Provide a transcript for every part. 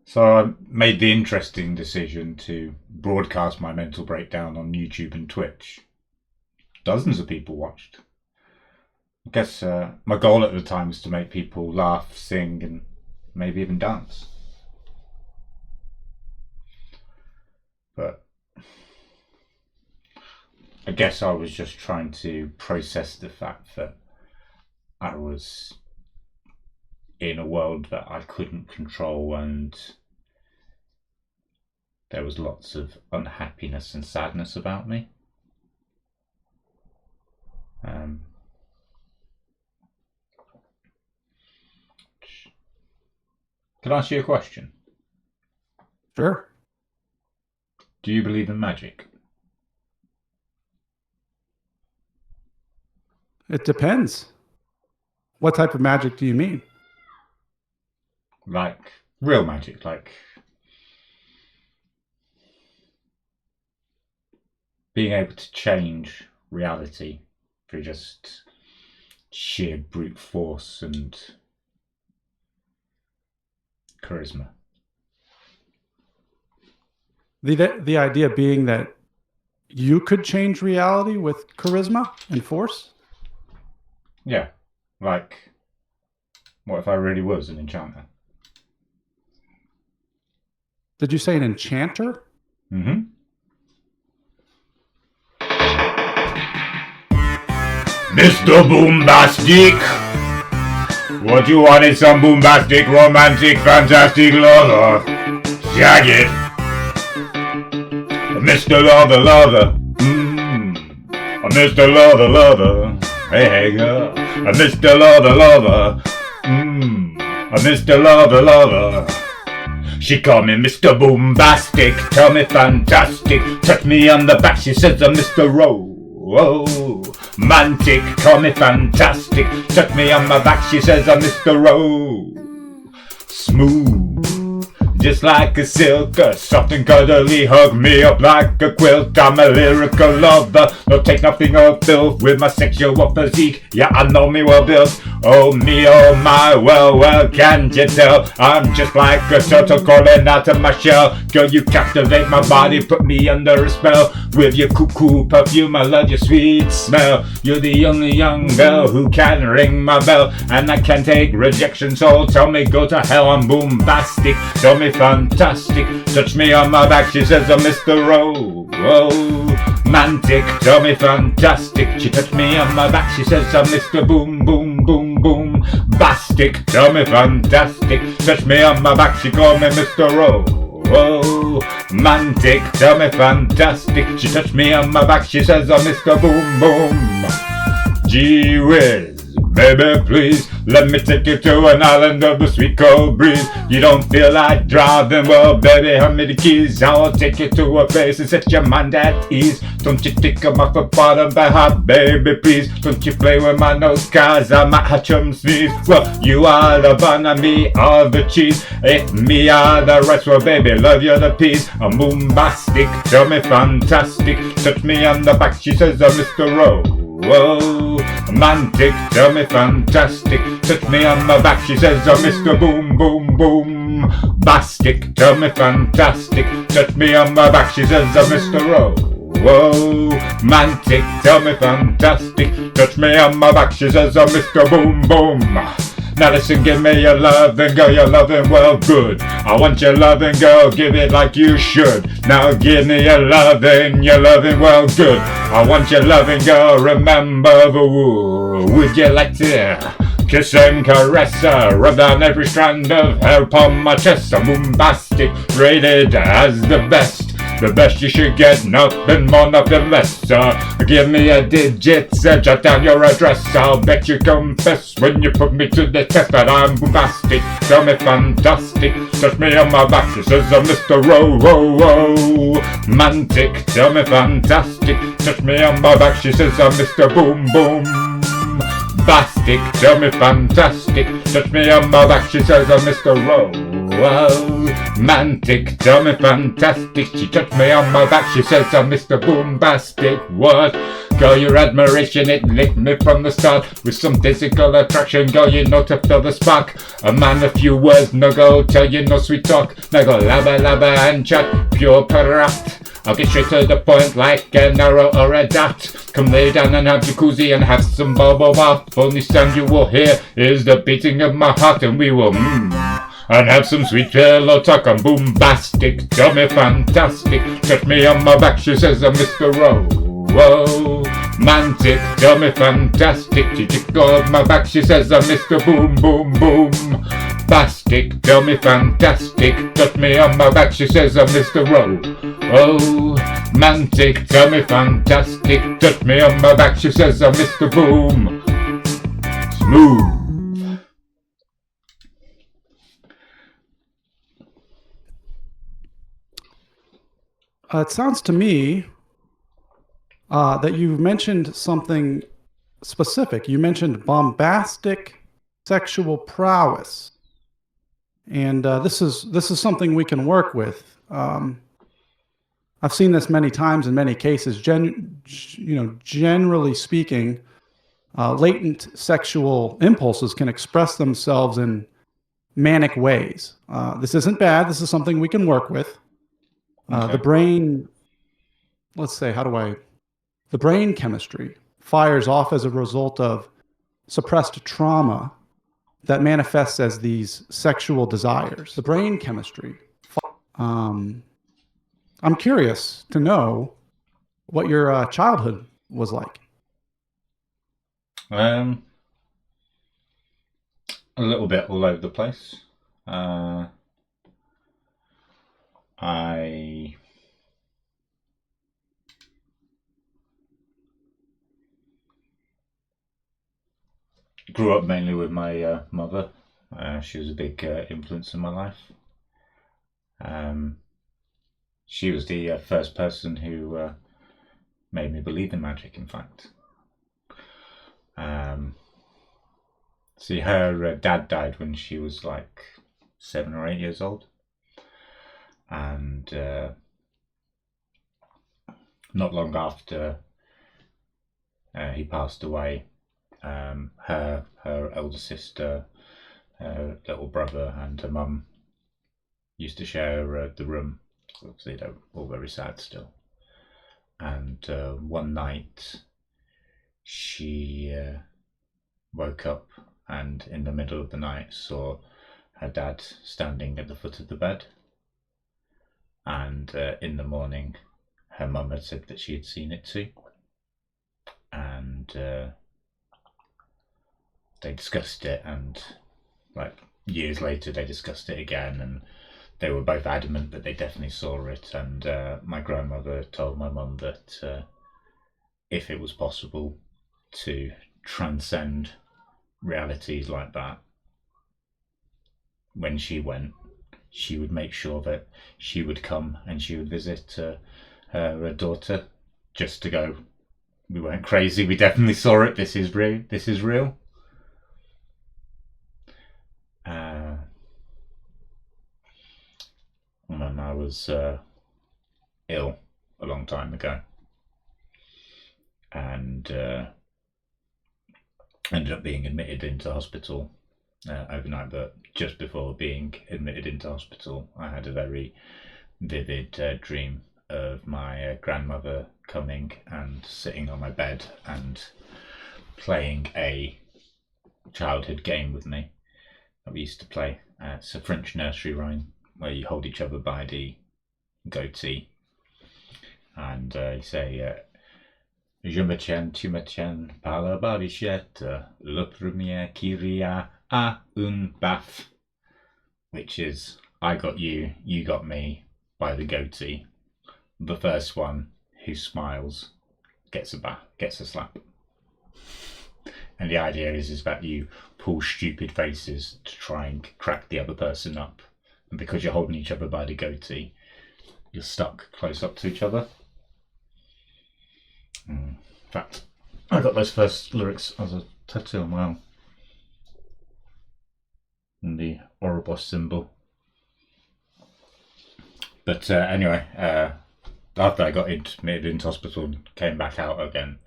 So I made the interesting decision to broadcast my mental breakdown on YouTube and Twitch. Dozens of people watched. I guess my goal at the time was to make people laugh, sing, and maybe even dance. But I guess I was just trying to process the fact that I was in a world that I couldn't control, and there was lots of unhappiness and sadness about me. Can I ask you a question? Sure. Do you believe in magic? It depends. What type of magic do you mean? Like real magic, like being able to change reality through just sheer brute force and charisma. The idea being that you could change reality with charisma and force? Yeah, like, what if I really was an enchanter? Did you say an enchanter? Mm-hmm. Mr. Boombastic! What you want is some boombastic, romantic, fantastic lover. Jag it! Mr. Lover, lover. Mr. Lover, lover. Hey, girl. Mr. Lover, lover. Mr. Lover, lover. She called me Mr. Boombastic, tell me fantastic, touch me on the back, she says I'm Mr. Romantic, call me fantastic, touch me on my back, she says I'm Mr. Smooth, just like a silk, soft and cuddly, hug me up like a quilt. I'm a lyrical lover, no take nothing of filth with my sexual physique. Yeah, I know me well built. Oh me, oh my, well, can't you tell? I'm just like a turtle crawling out of my shell. Girl, you captivate my body, put me under a spell. With your cuckoo perfume, I love your sweet smell. You're the only young girl who can ring my bell, and I can't take rejection, so tell me go to hell. I'm boombastic, tell me fantastic, touch me on my back, she says I'm Mr. Romantic, tell me fantastic, she touched me on my back, she says I'm Mr. Boom, boom, boom, boom, bastic, tell me fantastic, touch me on my back, she called me Mr. Romantic, tell me fantastic, she touched me on my back, she says I'm Mr. Boom, boom, gee whiz. Baby, please, let me take you to an island of the sweet cold breeze. You don't feel like driving, well, baby, hand me the keys. I'll take you to a place and set your mind at ease. Don't you take 'em off the bottom by heart, baby, please. Don't you play with my nose, cause I might hatch 'em sneeze. Well, you are the bun and me are the cheese. If me are the rice, well, baby, love you the peas. I'm boombastic, tell me fantastic, touch me on the back, she says I'm Mr. Romantic, tell me fantastic, touch me on my back, she says I'm Mr. Boom, boom, boom, bastic, tell me fantastic, touch me on my back, she says I'm Mr. Romantic, tell me fantastic, touch me on my back, she says I'm Mr. Boom, boom. Now listen, give me your loving, girl, your loving well good. I want your loving, girl, give it like you should. Now give me your loving well good. I want your loving, girl, remember the wood. Would you like to kiss and caress her, rub down every strand of hair upon my chest? I'm boombastic, rated as the best. The best you should get, nothing more, nothing less. Give me a digit, jot down your address. I'll bet you confess when you put me to the test that I'm boombastic. Tell me fantastic, touch me on my back, she says I'm Mr. Romantic. Tell me fantastic, touch me on my back, she says I'm Mr. Boom Boom Bastic. Tell me fantastic, touch me on my back, she says I'm Mr. Romantic. romantic, tell me fantastic. She touched me on my back, she says I'm Mr. Boombastic. What? Girl, your admiration, it licked me from the start. With some physical attraction, girl, you know to feel the spark. A man, a few words, no go, tell you no sweet talk. Now go labba labba and chat, pure parat. I'll get straight to the point like an arrow or a dart. Come lay down and have jacuzzi and have some bubble bath. Only sound you will hear is the beating of my heart, and we will and have some sweet pillow talk. I'm boombastic, tell me fantastic. Touch me on my back, she says I'm Mr. Romantic, tell me fantastic. She tickled my back, she says I'm Mr. Boom Boom Boom Bastic, tell me fantastic. Touch me on my back, she says I'm Mr. Romantic, tell me fantastic. Touch me on my back, she says I'm Mr. Boom Smooth. It sounds to me that you mentioned something specific. You mentioned bombastic sexual prowess, and this is something we can work with. I've seen this many times in many cases. Generally speaking, latent sexual impulses can express themselves in manic ways. This isn't bad. This is something we can work with. Okay. The brain, let's say, the brain chemistry fires off as a result of suppressed trauma that manifests as these sexual desires. The brain chemistry. I'm curious to know what your childhood was like. A little bit all over the place. I grew up mainly with my mother. She was a big influence in my life. She was the first person who made me believe in magic, in fact. See, her dad died when she was like 7 or 8 years old. And not long after he passed away, her elder sister, her little brother, and her mum used to share the room. Obviously, they're all very sad still. And one night, she woke up and in the middle of the night saw her dad standing at the foot of the bed. And in the morning, her mum had said that she had seen it too. And they discussed it, and like years later they discussed it again, and they were both adamant that they definitely saw it. And my grandmother told my mum that if it was possible to transcend realities like that, when she went, she would make sure that she would come and she would visit her daughter, just to go, we weren't crazy, we definitely saw it, this is real, this is real. And I was ill a long time ago, and ended up being admitted into hospital overnight. But just before being admitted into hospital, I had a very vivid dream of my grandmother coming and sitting on my bed and playing a childhood game with me that we used to play. It's a French nursery rhyme where you hold each other by the goatee and you say, je me tiens, tu me tiens par la barbichette, le premier qui ria a un baf, which is, I got you, you got me by the goatee. The first one who smiles gets a slap. And the idea is that you pull stupid faces to try and crack the other person up. And because you're holding each other by the goatee, you're stuck close up to each other. In fact, I got those first lyrics as a tattoo on my arm. And the Ouroboros symbol But anyway, after I got admitted into hospital and came back out again,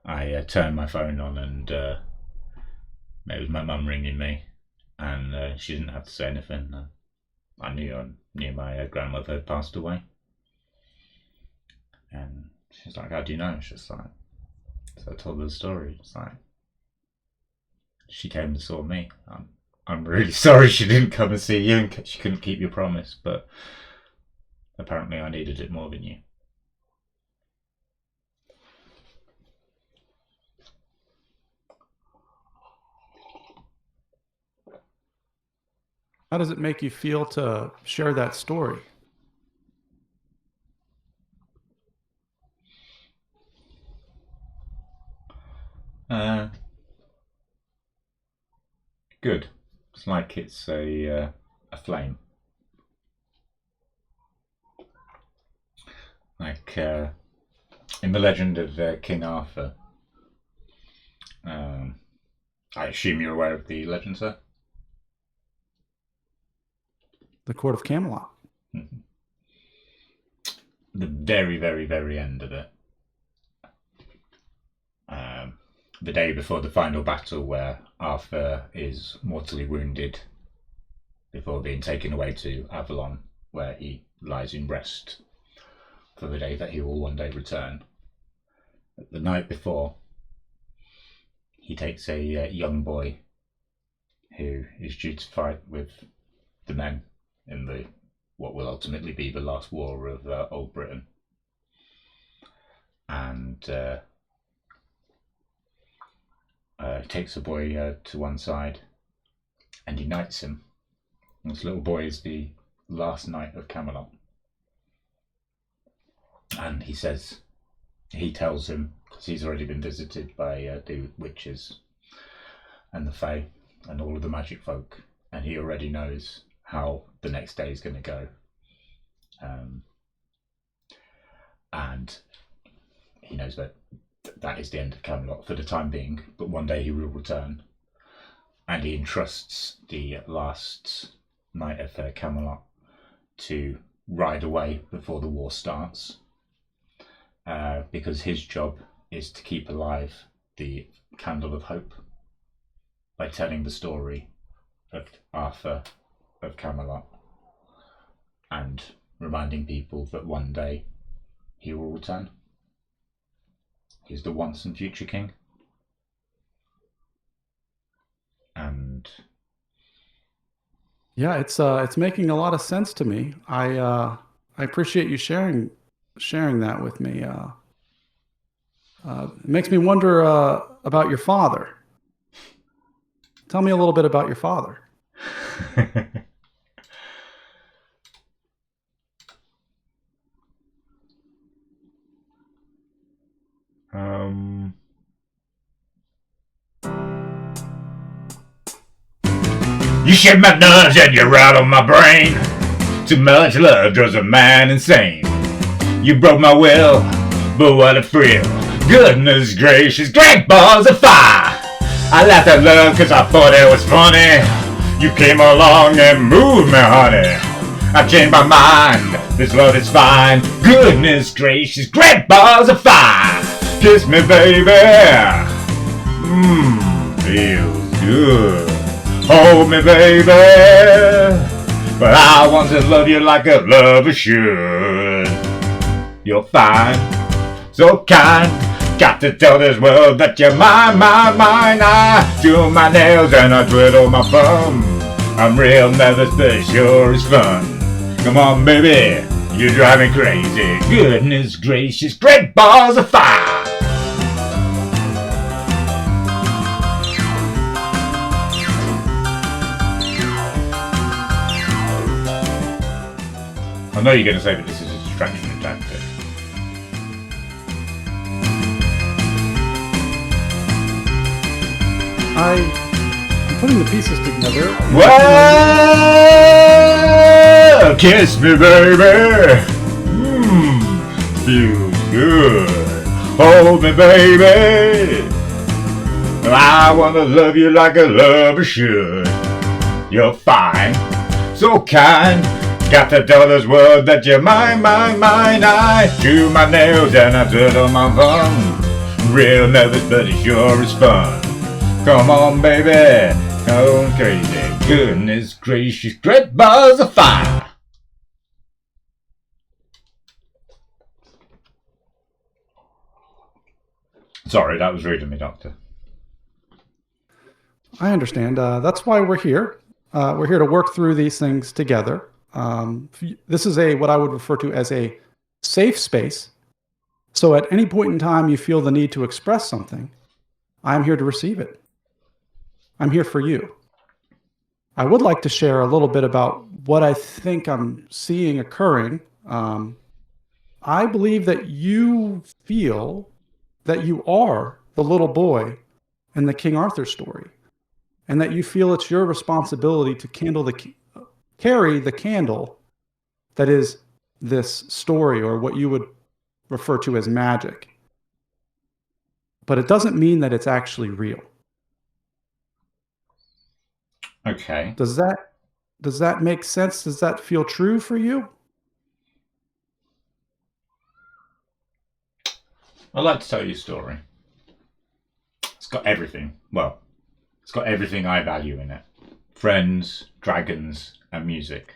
I turned my phone on, and it was my mum ringing me, and she didn't have to say anything. I knew my grandmother had passed away, and she's like, "How do you know?" It's just like, so I told her the story. It's like, she came and saw me. I'm really sorry she didn't come and see you, and she couldn't keep your promise, but apparently I needed it more than you. How does it make you feel to share that story? Good. It's like it's a flame. Like in the legend of King Arthur. I assume you're aware of the legend, sir? The Court of Camelot. Mm-hmm. The very, very, very end of it. The day before the final battle, where Arthur is mortally wounded before being taken away to Avalon, where he lies in rest for the day that he will one day return. The night before, he takes a young boy who is due to fight with the men in what will ultimately be the last war of Old Britain, and takes the boy to one side and unites him. This little boy is the last knight of Camelot, and he tells him, because he's already been visited by the witches and the Fae and all of the magic folk, and he already knows how the next day is going to go, and he knows that that is the end of Camelot for the time being, but one day he will return, and he entrusts the last knight of Camelot to ride away before the war starts, because his job is to keep alive the candle of hope by telling the story of Arthur of Camelot and reminding people that one day he will return. He's the once and future king. And yeah, it's making a lot of sense to me. I appreciate you sharing that with me. It makes me wonder about your father. Tell me a little bit about your father. You shake my nerves and you rattle my brain. Too much love drives a man insane. You broke my will, but what a thrill. Goodness gracious, great balls of fire. I laughed at love cause I thought it was funny. You came along and moved me, honey. I changed my mind, this love is fine. Goodness gracious, great balls of fire. Kiss me, baby. Feels good. Hold me, baby. But I want to love you like a lover should. You're fine, so kind. Got to tell this world that you're mine, mine, mine. I do my nails and I twiddle my thumb. I'm real nervous, but sure is fun. Come on, baby, you're driving crazy. Goodness gracious, great balls of fire. I know you're going to say that this is a distraction tactic. I'm putting the pieces together. Well, kiss me, baby. Feels good. Hold me, baby. I want to love you like a lover should. You're fine, so kind. got the dollar's word that you're mine. I chew my nails and I twiddle my thumbs. Real nervous, but it sure is fun. Come on, baby, going crazy. Goodness gracious, great balls of fire. Sorry, that was rude of me, Doctor. I understand. That's why we're here. We're here to work through these things together. This is what I would refer to as a safe space. So at any point in time you feel the need to express something, I'm here to receive it. I'm here for you. I would like to share a little bit about what I think I'm seeing occurring. I believe that you feel that you are the little boy in the King Arthur story, and that you feel it's your responsibility to carry the candle that is this story, or what you would refer to as magic. But it doesn't mean that it's actually real. Okay. Does that make sense? Does that feel true for you? I'd like to tell you a story. It's got everything. Well, it's got everything I value in it. Friends, dragons, and music.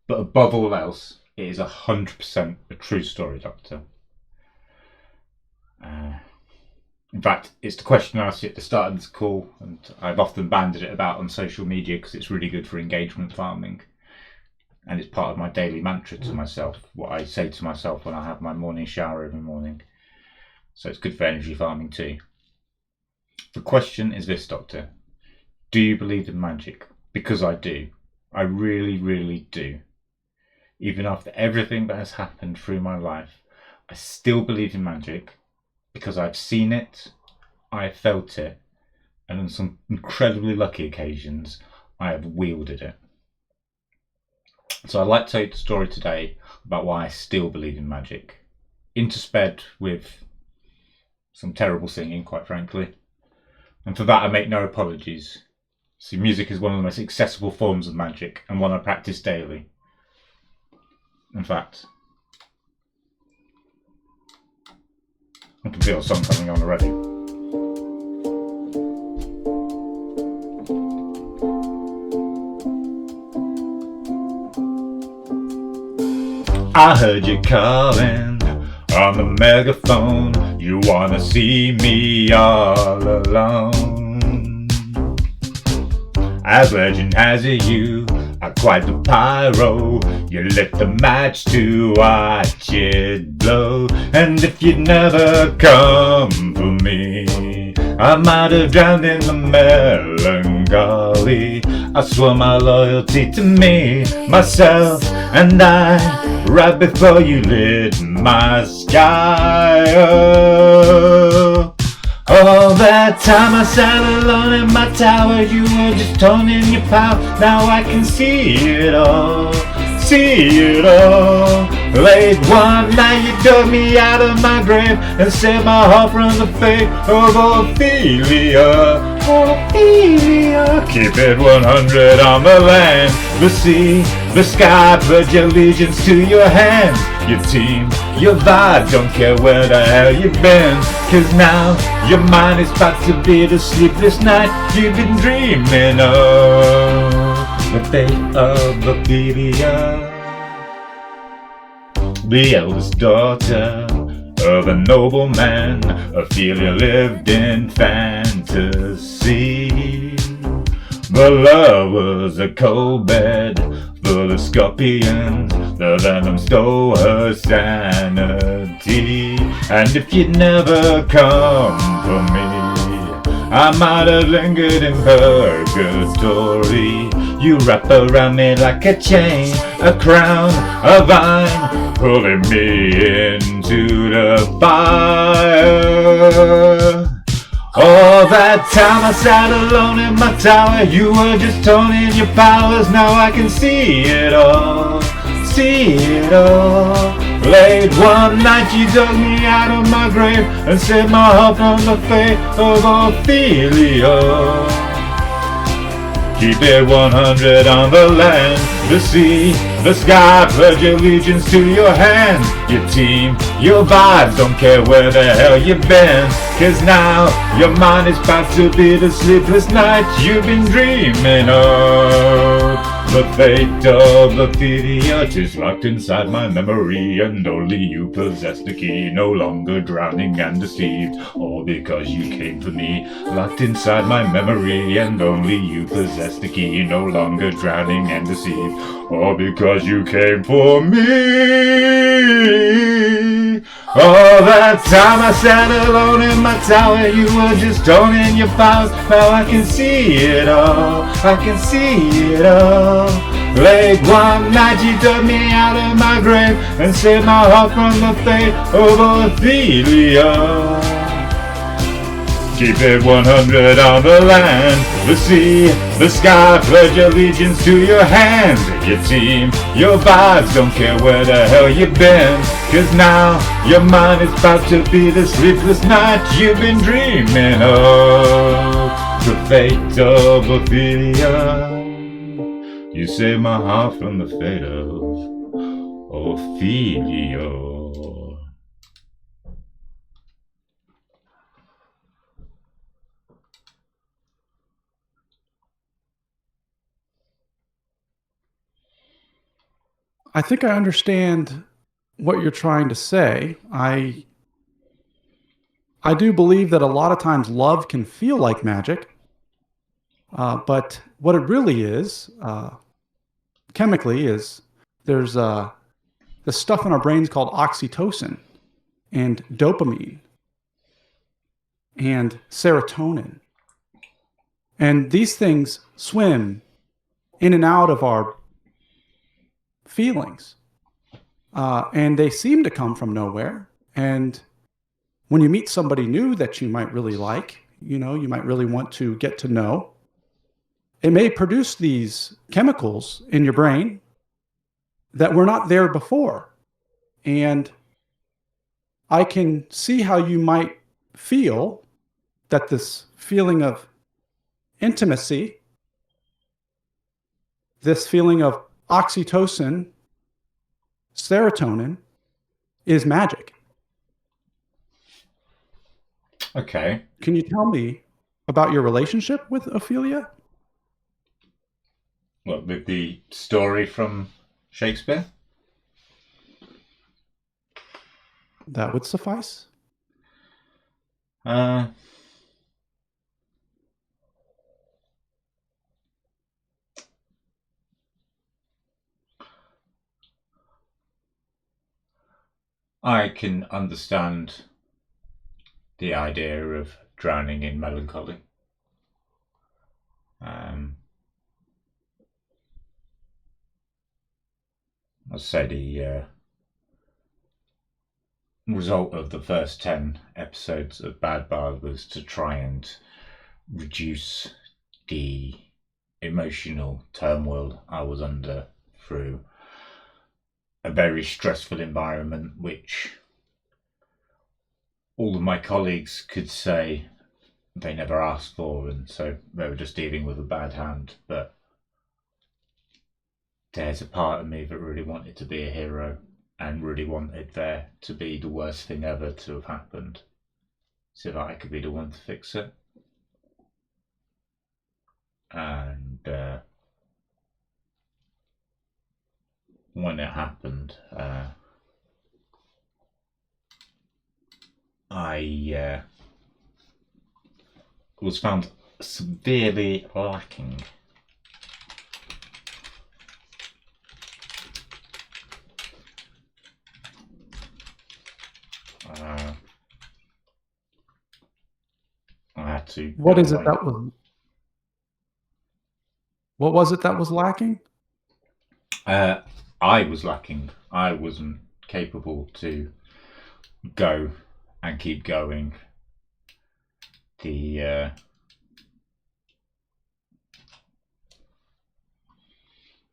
But above all else, it is 100% a true story, Doctor. In fact, it's the question I asked you at the start of this call, and I've often banded it about on social media because it's really good for engagement farming. And it's part of my daily mantra to myself, what I say to myself when I have my morning shower every morning. So it's good for energy farming too. The question is this, Doctor. Do you believe in magic? Because I do. I really, really do. Even after everything that has happened through my life, I still believe in magic because I've seen it, I've felt it, and on some incredibly lucky occasions, I have wielded it. So I'd like to tell you the story today about why I still believe in magic, intersped with some terrible singing, quite frankly. And for that I make no apologies. See, music is one of the most accessible forms of magic, and one I practice daily. In fact, I can feel a song coming on already. I heard you calling on the megaphone. You wanna see me all alone. As legend has it, you are quite the pyro. You lit the match to watch it blow. And if you'd never come for me, I might have drowned in the melancholy. I swore my loyalty to me, myself, and I, right before you lit my sky up. All that time I sat alone in my tower, you were just toning your power. Now I can see it all, Late one night you dug me out of my grave and set my heart from the fate of Ophelia. Keep it 100 on the land, the sea, the sky, pledge allegiance to your hand. Your team, your vibe, don't care where the hell you've been. Cause now your mind is about to be the sleepless night you've been dreaming of. The fate of Ophelia, the eldest daughter of a nobleman. Ophelia lived in fantasy. The love was a cold bed full of scorpions. The venom stole her sanity. And if you'd never come for me, I might have lingered in purgatory. You wrap around me like a chain, a crown, a vine, pulling me into the fire. All that time I sat alone in my tower, you were just toning your powers. Now I can see it all, Late one night you dug me out of my grave and set my heart from the fate of Ophelia. Keep it 100 on the land, the sea, the sky. Pledge allegiance to your hand, your team, your vibes. Don't care where the hell you've been, 'cause now your mind is about to be the sleepless nights you've been dreaming of. The fate of Ophelia is locked inside my memory, and only you possess the key. No longer drowning and deceived, all because you came for me. Locked inside my memory, and only you possess the key. No longer drowning and deceived, all because you came for me. All that time I sat alone in my tower, you were just toning your powers. Now I can see it all, I can see it all. Late one night you took me out of my grave and saved my heart from the fate of Ophelia. Keep it 100 on the land, the sea, the sky. Pledge allegiance to your hand, your team, your vibes. Don't care where the hell you've been, 'cause now your mind is about to be the sleepless night you've been dreaming of. The fate of Ophelia. You saved my heart from the fate of Ophelia. I think I understand what you're trying to say. I do believe that a lot of times love can feel like magic, but what it really is, chemically, is there's the stuff in our brains called oxytocin and dopamine and serotonin, and these things swim in and out of our feelings, and they seem to come from nowhere. And when you meet somebody new that you might really like, you might really want to get to know, it may produce these chemicals in your brain that were not there before. And I can see how you might feel that this feeling of intimacy, this feeling of oxytocin, serotonin, is magic. Okay. Can you tell me about your relationship with Ophelia? What, with the story from Shakespeare? That would suffice. I can understand the idea of drowning in melancholy. I'd say the result of the first 10 episodes of Bad Bard was to try and reduce the emotional turmoil I was under through a very stressful environment, which all of my colleagues could say they never asked for, and so they were just dealing with a bad hand. But there's a part of me that really wanted to be a hero and really wanted there to be the worst thing ever to have happened so that I could be the one to fix it. And when it happened, I was found severely lacking. I had to. What is it that was? What was it that was lacking? I was lacking. I wasn't capable to go and keep going.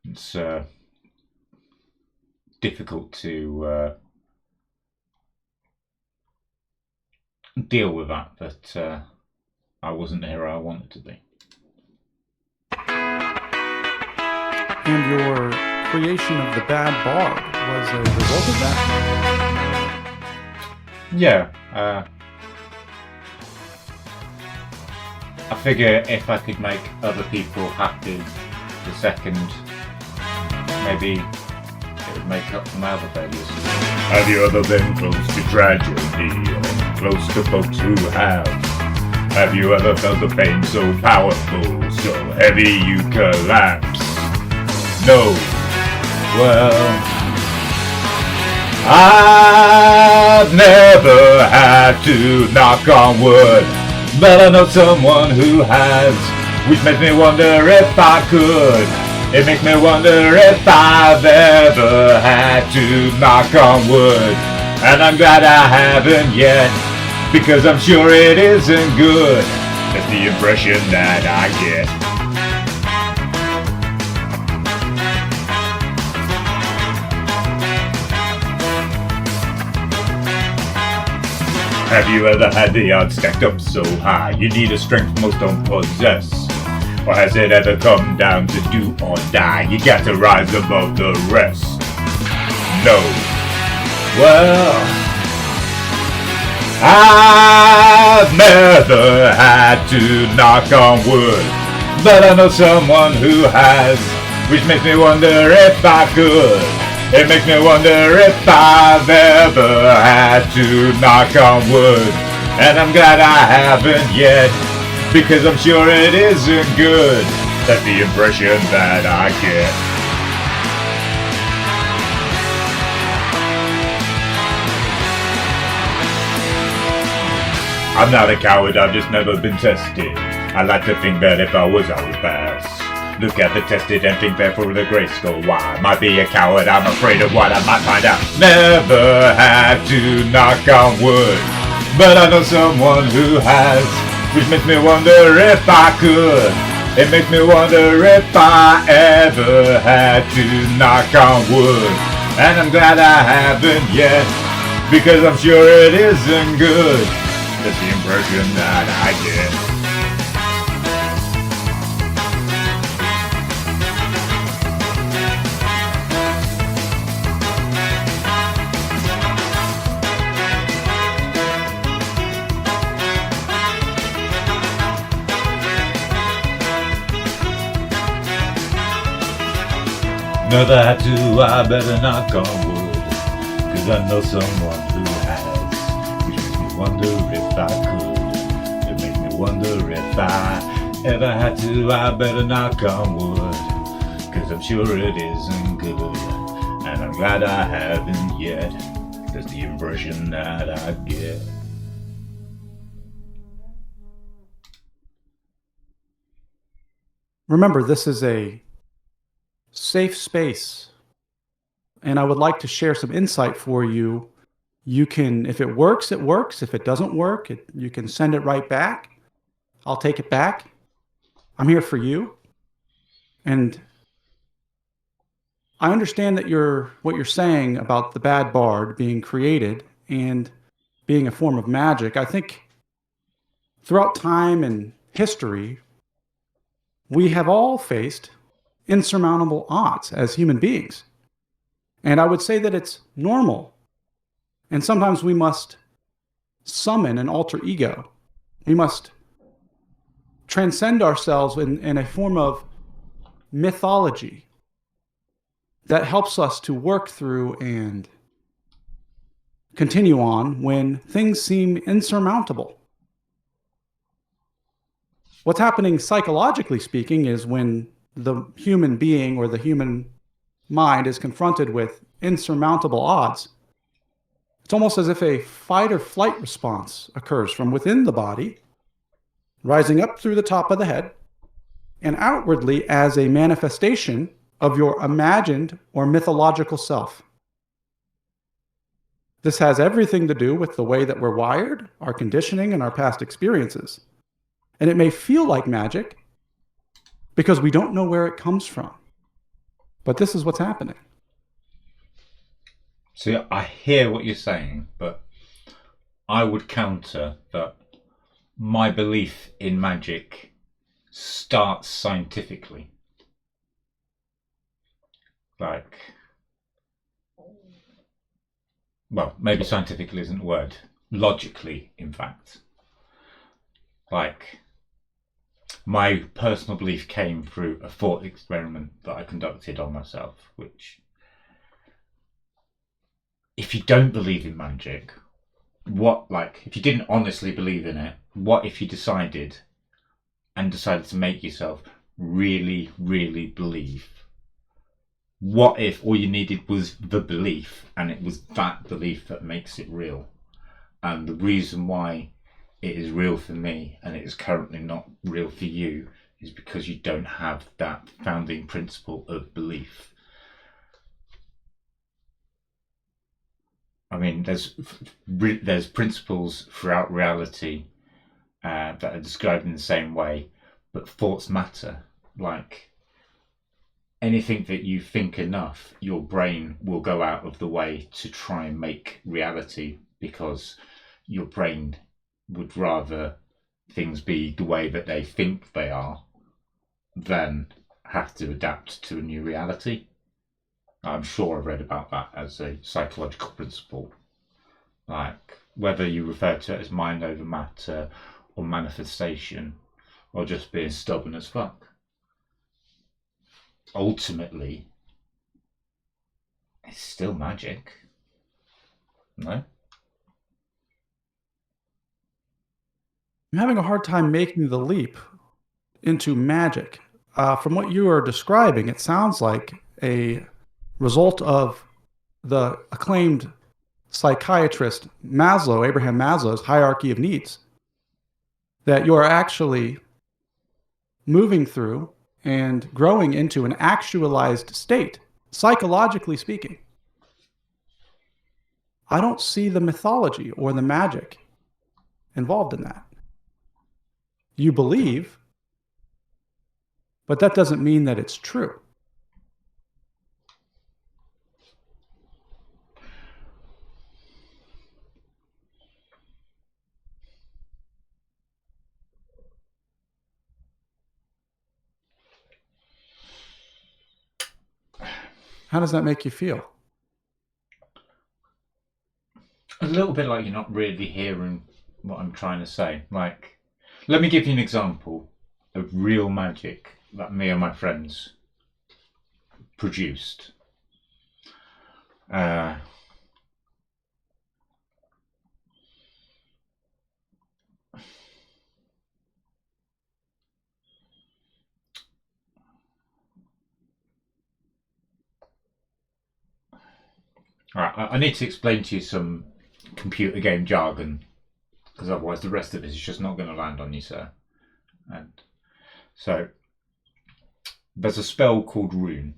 It's difficult to deal with that, but I wasn't the hero I wanted to be. and your creation of the bad bard was a result of that? Yeah. I figure if I could make other people happy the second, maybe it would make up for my other failures. Have you ever been close to tragedy or close to folks who have? Have you ever felt the pain so powerful, so heavy you collapse? No. Well, I've never had to knock on wood, but I know someone who has, which makes me wonder if I could. It makes me wonder if I've ever had to knock on wood, and I'm glad I haven't yet, because I'm sure it isn't good. That's the impression that I get. Have you ever had the odds stacked up so high you need a strength most don't possess? Or has it ever come down to do or die? You got to rise above the rest. No. Well, I've never had to knock on wood, but I know someone who has, which makes me wonder if I could. It makes me wonder if I've ever had to knock on wood, and I'm glad I haven't yet, because I'm sure it isn't good. That's the impression that I get. I'm not a coward, I've just never been tested. I like to think that if I was, I would pass. Look at the tested and think therefore the grace go why. Might be a coward, I'm afraid of what I might find out. Never had to knock on wood, but I know someone who has, which makes me wonder if I could. It makes me wonder if I ever had to knock on wood, and I'm glad I haven't yet, because I'm sure it isn't good. That's the impression that I get. Never had to, I better knock on wood, 'cause I know someone who has, which makes me wonder if I could. It makes me wonder if I ever had to, I better knock on wood, 'cause I'm sure it isn't good, and I'm glad I haven't yet. That's the impression that I get. Remember, this is a safe space, and I would like to share some insight for you. You can, if it works, it works. If it doesn't work, you can send it right back. I'll take it back. I'm here for you. And I understand that what you're saying about the bad bard being created and being a form of magic. I think throughout time and history, we have all faced insurmountable odds as human beings. And I would say that it's normal. And sometimes we must summon an alter ego. We must transcend ourselves in a form of mythology that helps us to work through and continue on when things seem insurmountable. What's happening psychologically speaking is when the human being or the human mind is confronted with insurmountable odds, it's almost as if a fight or flight response occurs from within the body, rising up through the top of the head, and outwardly as a manifestation of your imagined or mythological self. This has everything to do with the way that we're wired, our conditioning, and our past experiences. And it may feel like magic, because we don't know where it comes from. But this is what's happening. See, I hear what you're saying, but I would counter that my belief in magic starts scientifically. Like, well, maybe scientifically isn't the word. Logically, in fact. Like, my personal belief came through a thought experiment that I conducted on myself, which, if you don't believe in magic, if you didn't honestly believe in it, what if you decided to make yourself really, really believe? What if all you needed was the belief, and it was that belief that makes it real? And the reason why it is real for me and it is currently not real for you is because you don't have that founding principle of belief. I mean, there's principles throughout reality that are described in the same way, but thoughts matter. Like, anything that you think enough, your brain will go out of the way to try and make reality, because your brain would rather things be the way that they think they are than have to adapt to a new reality. I'm sure I've read about that as a psychological principle. Like, whether you refer to it as mind over matter or manifestation or just being stubborn as fuck, ultimately, it's still magic. No? I'm having a hard time making the leap into magic. From what you are describing, it sounds like a result of the acclaimed psychiatrist Abraham Maslow's hierarchy of needs, that you are actually moving through and growing into an actualized state, psychologically speaking. I don't see the mythology or the magic involved in that. You believe, but that doesn't mean that it's true. How does that make you feel? A little bit like you're not really hearing what I'm trying to say. Like, let me give you an example of real magic that me and my friends produced. I need to explain to you some computer game jargon, because otherwise the rest of it is just not going to land on you, sir. And so, there's a spell called Rune.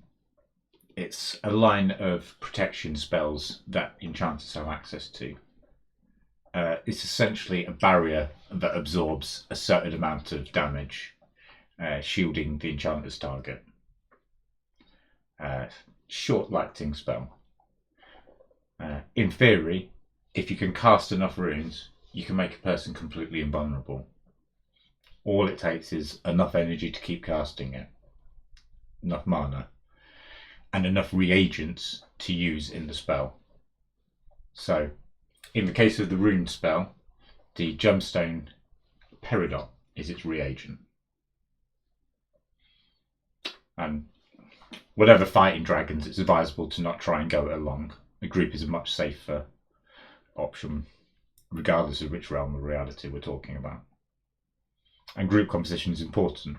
It's a line of protection spells that enchanters have access to. It's essentially a barrier that absorbs a certain amount of damage, shielding the enchanter's target. Short lighting spell. In theory, if you can cast enough runes, you can make a person completely invulnerable. All it takes is enough energy to keep casting it, enough mana, and enough reagents to use in the spell. So, in the case of the rune spell, the gemstone peridot is its reagent. And whatever fighting dragons, it's advisable to not try and go it along. A group is a much safer option, regardless of which realm of reality we're talking about. And group composition is important.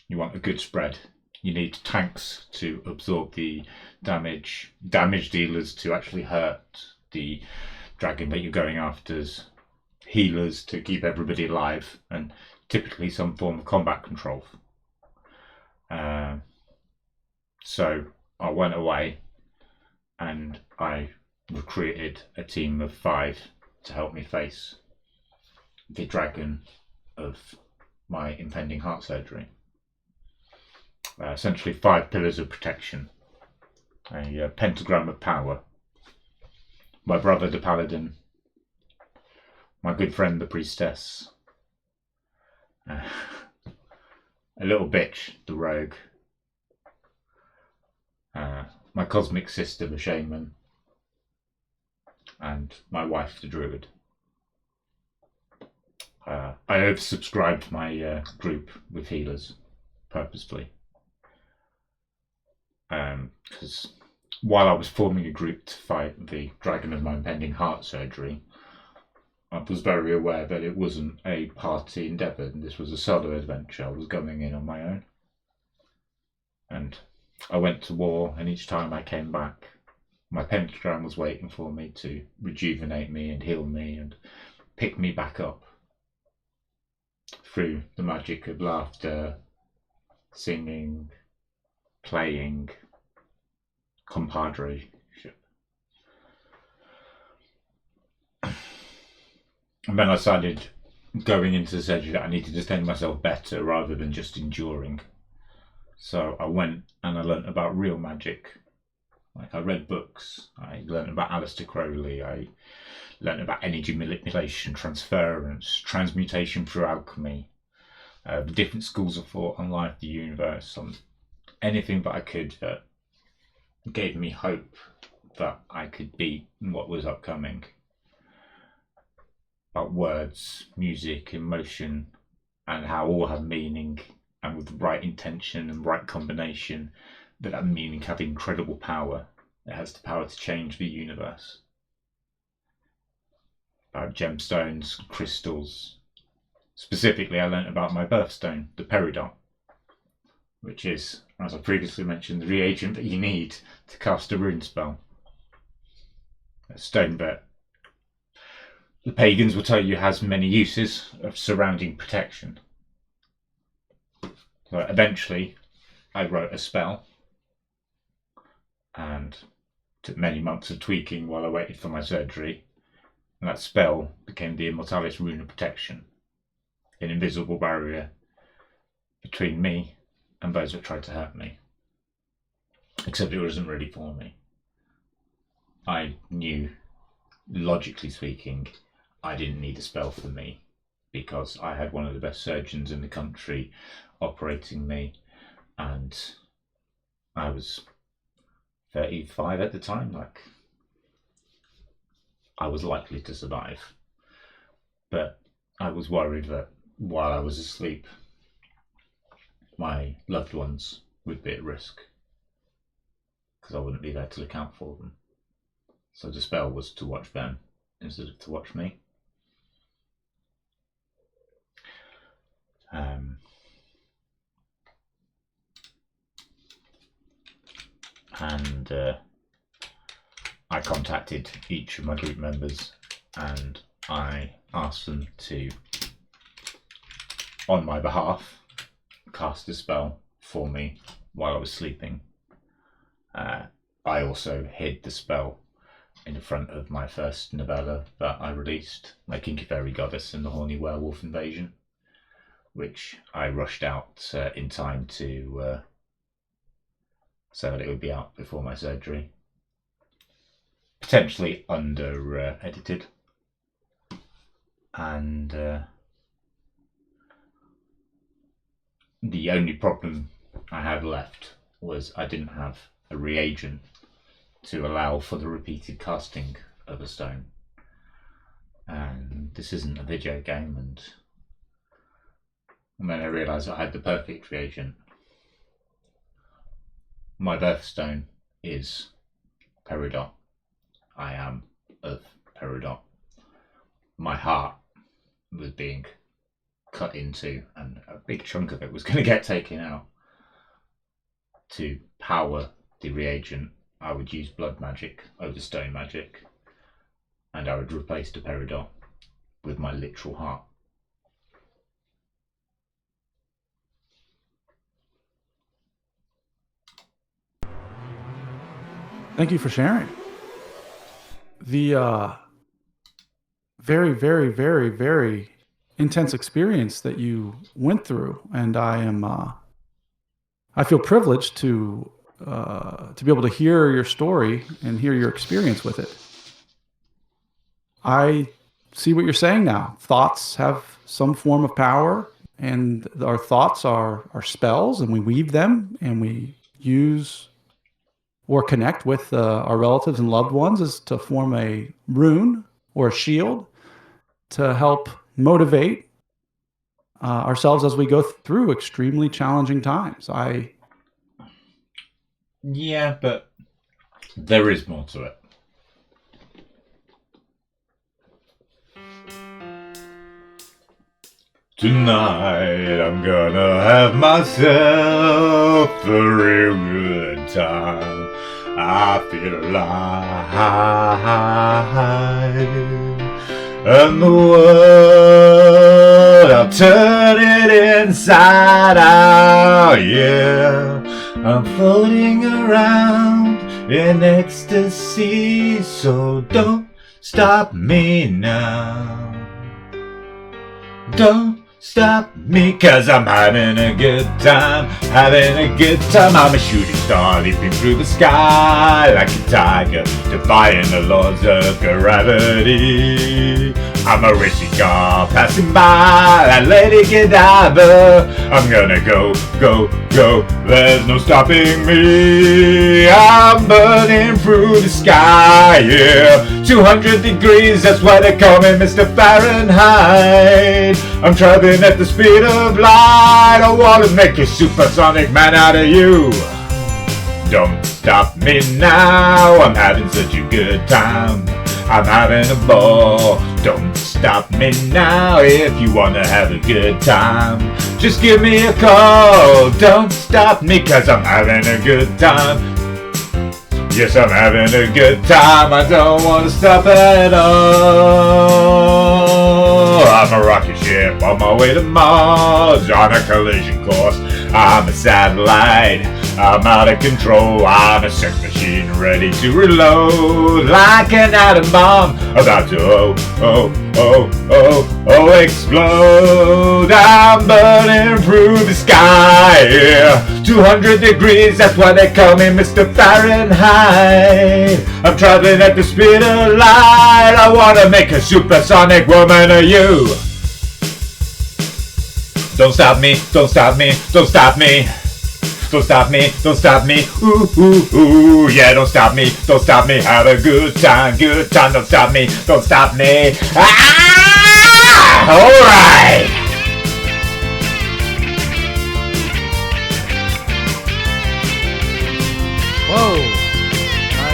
You want a good spread. You need tanks to absorb the damage dealers to actually hurt the dragon that you're going after's, healers to keep everybody alive, and typically some form of combat control. So I went away and I recruited a team of 5 to help me face the dragon of my impending heart surgery. Essentially 5 pillars of protection, a pentagram of power, my brother the paladin, my good friend the priestess, a little bitch the rogue, my cosmic sister, the shaman, and my wife, the druid. I oversubscribed my group with healers purposefully, because while I was forming a group to fight the dragon of my impending heart surgery, I was very aware that it wasn't a party endeavour, and this was a solo adventure. I was going in on my own. And I went to war, and each time I came back, my pentagram was waiting for me to rejuvenate me and heal me and pick me back up through the magic of laughter, singing, playing, compadreship. And then I decided, going into the surgery, that I needed to defend myself better rather than just enduring. So I went and I learnt about real magic. Like, I read books, I learnt about Aleister Crowley, I learnt about energy manipulation, transference, transmutation through alchemy, the different schools of thought on life, the universe, on anything that I could that gave me hope that I could beat what was upcoming. About words, music, emotion, and how all have meaning, and with the right intention and right combination, that meaning have incredible power. It has the power to change the universe. About gemstones, crystals. Specifically, I learnt about my birthstone, the peridot, which is, as I previously mentioned, the reagent that you need to cast a rune spell. A stone that the pagans will tell you has many uses of surrounding protection. So eventually, I wrote a spell, and took many months of tweaking while I waited for my surgery. And that spell became the Immortalis Rune of Protection, an invisible barrier between me and those that tried to hurt me. Except it wasn't really for me. I knew, logically speaking, I didn't need a spell for me, because I had one of the best surgeons in the country operating me, and I was 35 at the time. Like, I was likely to survive, but I was worried that while I was asleep, my loved ones would be at risk, because I wouldn't be there to look out for them. So the spell was to watch them instead of to watch me. And I contacted each of my group members, and I asked them to, on my behalf, cast a spell for me while I was sleeping. I also hid the spell in the front of my first novella that I released, My Kinky Fairy Goddess and the Horny Werewolf Invasion, which I rushed out in time to so that it would be out before my surgery. Potentially under edited. And the only problem I had left was I didn't have a reagent to allow for the repeated casting of a stone. And this isn't a video game, and then I realised I had the perfect reagent. My birthstone is peridot. I am of peridot. My heart was being cut into, and a big chunk of it was going to get taken out. To power the reagent, I would use blood magic over stone magic, and I would replace the peridot with my literal heart. Thank you for sharing. The very, very, very, very intense experience that you went through, and I feel privileged to be able to hear your story and hear your experience with it. I see what you're saying now. Thoughts have some form of power, and our thoughts are spells, and we weave them, and we use or connect with our relatives and loved ones is to form a rune or a shield to help motivate ourselves as we go through extremely challenging times. Yeah, but there is more to it. Tonight I'm gonna have myself a real good time. I feel alive, and the world, I'll turn it inside out, yeah. I'm floating around in ecstasy, so don't stop me now. Don't stop me, 'cause I'm having a good time, having a good time. I'm a shooting star leaping through the sky like a tiger, defying the laws of gravity. I'm a racing car passing by like Lady Godiva. I'm gonna go, go, go, there's no stopping me. I'm burning through the sky, yeah. 200 degrees, that's why they call me Mr. Fahrenheit. I'm traveling at the speed of light. I wanna make a supersonic man out of you. Don't stop me now, I'm having such a good time, I'm having a ball. Don't stop me now if you wanna have a good time. Just give me a call. Don't stop me, 'cause I'm having a good time. Yes, I'm having a good time, I don't wanna stop at all. I'm a rocket ship on my way to Mars, on a collision course. I'm a satellite, I'm out of control. I'm a sex machine ready to reload, like an atom bomb about to explode. I'm burning through the sky, yeah. 200 degrees, that's why they call me Mr. Fahrenheit. I'm traveling at the speed of light. I wanna make a supersonic woman of you. Don't stop me, don't stop me, don't stop me. Don't stop me, don't stop me, ooh, ooh, ooh, yeah, don't stop me, have a good time, don't stop me, ah, alright! Whoa, I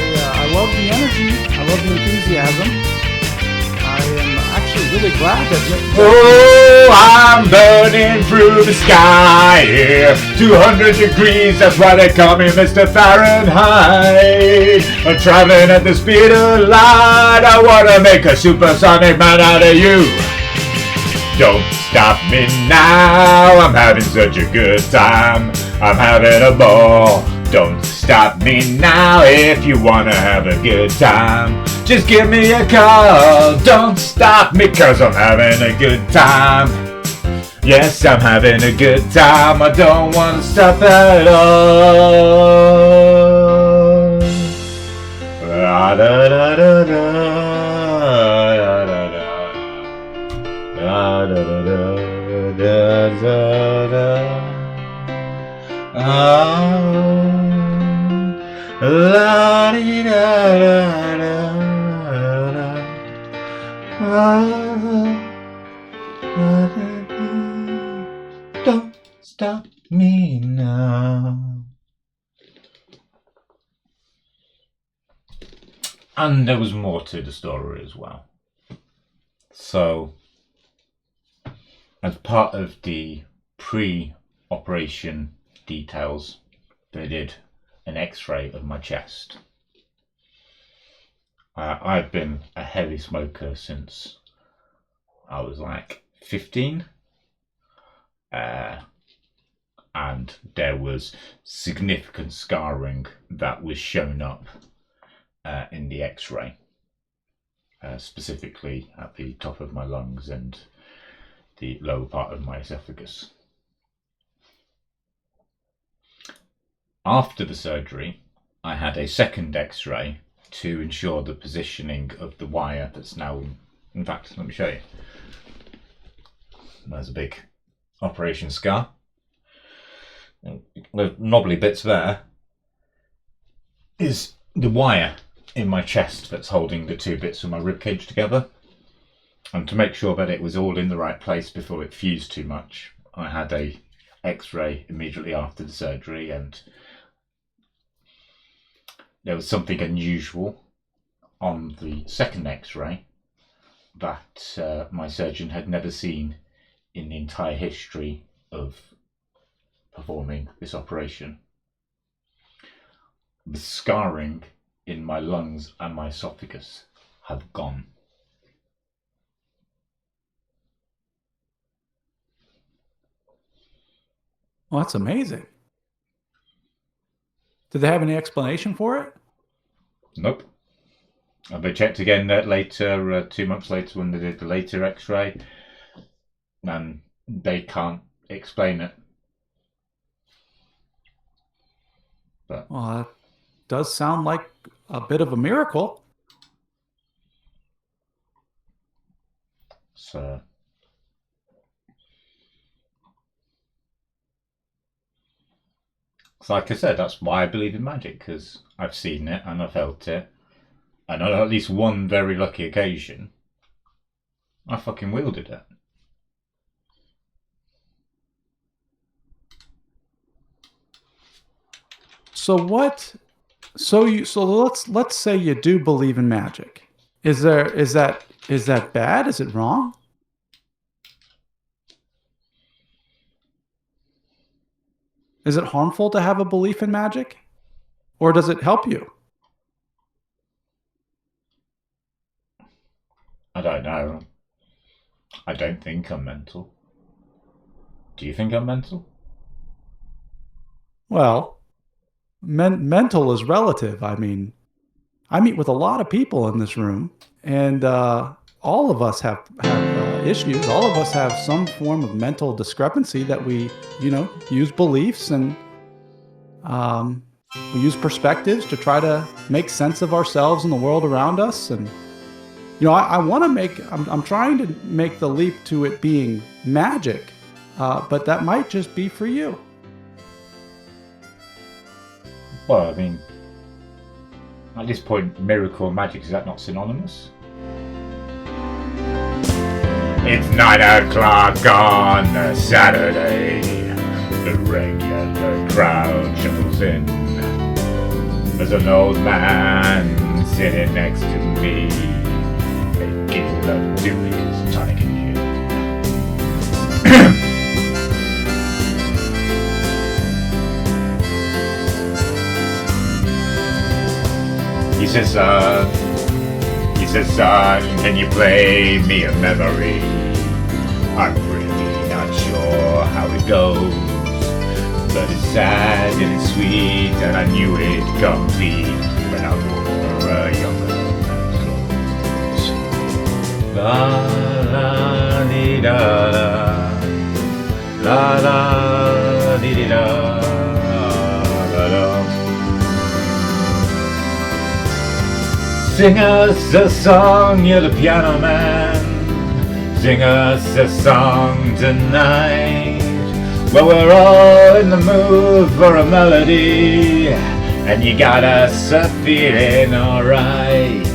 love the energy, I love the enthusiasm. I am actually really glad that oh, I'm burning through the sky, yeah. 200 degrees, that's why they call me Mr. Fahrenheit. I'm traveling at the speed of light. I wanna make a supersonic man out of you. Don't stop me now, I'm having such a good time, I'm having a ball. Don't stop me now if you wanna have a good time. Just give me a call. Don't stop me, 'cause I'm having a good time. Yes, I'm having a good time, I don't wanna stop at all. Da da da da da da da da da da. La di da da da da. Don't stop me now. And there was more to the story as well. So, as part of the pre-operation details, they did an x-ray of my chest. I've been a heavy smoker since I was like 15, and there was significant scarring that was shown up in the x-ray, specifically at the top of my lungs and the lower part of my esophagus. After the surgery, I had a second x-ray to ensure the positioning of the wire that's now, in fact, let me show you. There's a big operation scar. The knobbly bits there. is the wire in my chest that's holding the two bits of my ribcage together. And to make sure that it was all in the right place before it fused too much, I had a X-ray immediately after the surgery, and there was something unusual on the second X-ray that my surgeon had never seen in the entire history of performing this operation. The scarring in my lungs and my esophagus had gone. Well, that's amazing. Did they have any explanation for it? Nope. And they checked again later, 2 months later, when they did the later X-ray, and they can't explain it. But well, that does sound like a bit of a miracle. So, like I said, that's why I believe in magic, because I've seen it and I've felt it. And on at least one very lucky occasion, I fucking wielded it. So what? So let's say you do believe in magic. Is that bad? Is it wrong? Is it harmful to have a belief in magic? Or does it help you? I don't know. I don't think I'm mental. Do you think I'm mental? Well, mental is relative. I mean, I meet with a lot of people in this room, and all of us have issues. All of us have some form of mental discrepancy that we, use beliefs, and we use perspectives to try to make sense of ourselves and the world around us. And I want to I'm trying to make the leap to it being magic, but that might just be for you. Well, I mean, at this point, miracle and magic, is that not synonymous? It's 9 o'clock on a Saturday. The regular crowd shuffles in. There's an old man sitting next to me, making love to his tonic and gin. He says, son, can you play me a memory? I'm really not sure how it goes, but it's sad and it's sweet, and I knew it complete when I wore a younger man's clothes. La la dee da da, la la dee dee da da da. Sing us a song, you're the piano man. Sing us a song tonight. Well, we're all in the mood for a melody, and you got us a feeling alright.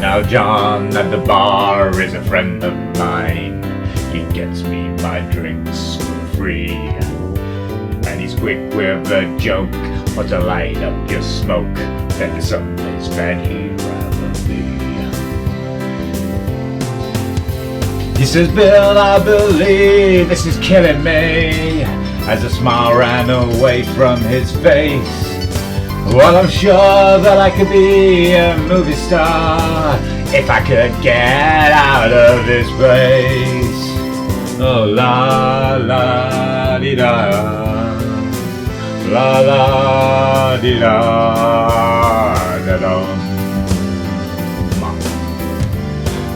Now John at the bar is a friend of mine. He gets me my drinks for free, and he's quick with a joke or to light up your smoke. Then there's someplace that he'd rather be. He says, Bill, I believe this is killing me, as a smile ran away from his face. Well, I'm sure that I could be a movie star if I could get out of this place. Oh, la la dee da, la la dee da da da.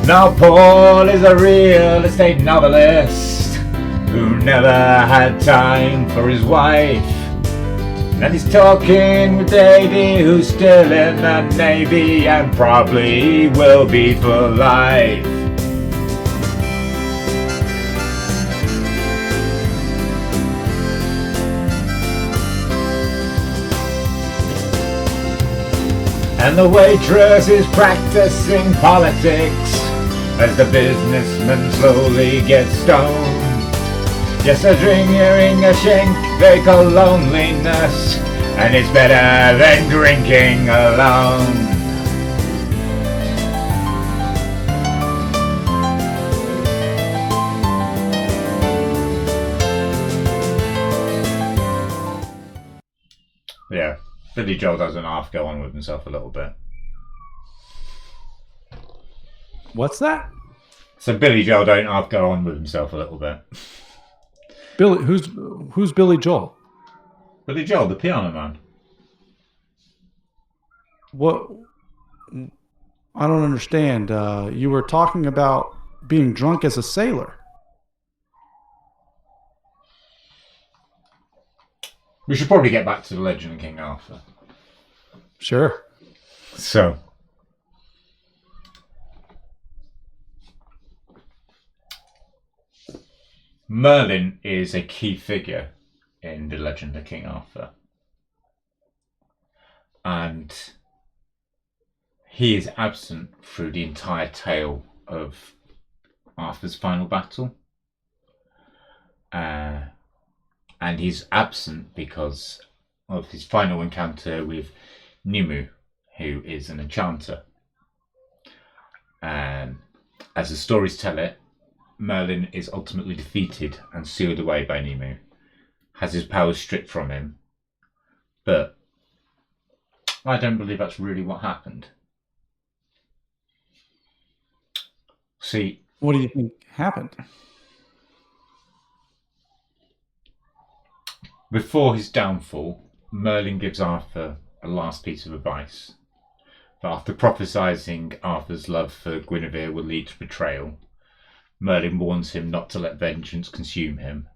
Now Paul is a real estate novelist who never had time for his wife. And he's talking with Davy, who's still in the Navy and probably will be for life. And the waitress is practicing politics as the businessman slowly gets stoned. Just a ring a shink they call loneliness, and it's better than drinking alone. Yeah, Billy Joel doesn't half go on with himself a little bit. What's that? So Billy Joel don't half go on with himself a little bit. Billy, who's Billy Joel? Billy Joel, the piano man. What? I don't understand. You were talking about being drunk as a sailor. We should probably get back to the legend of King Arthur. Sure. So, Merlin is a key figure in the legend of King Arthur. And he is absent through the entire tale of Arthur's final battle. And he's absent because of his final encounter with Nimue, who is an enchanter. As the stories tell it, Merlin is ultimately defeated and sealed away by Nimue, has his powers stripped from him, but I don't believe that's really what happened. See, what do you think happened? Before his downfall, Merlin gives Arthur a last piece of advice. That after prophesying Arthur's love for Guinevere will lead to betrayal, Merlin warns him not to let vengeance consume him,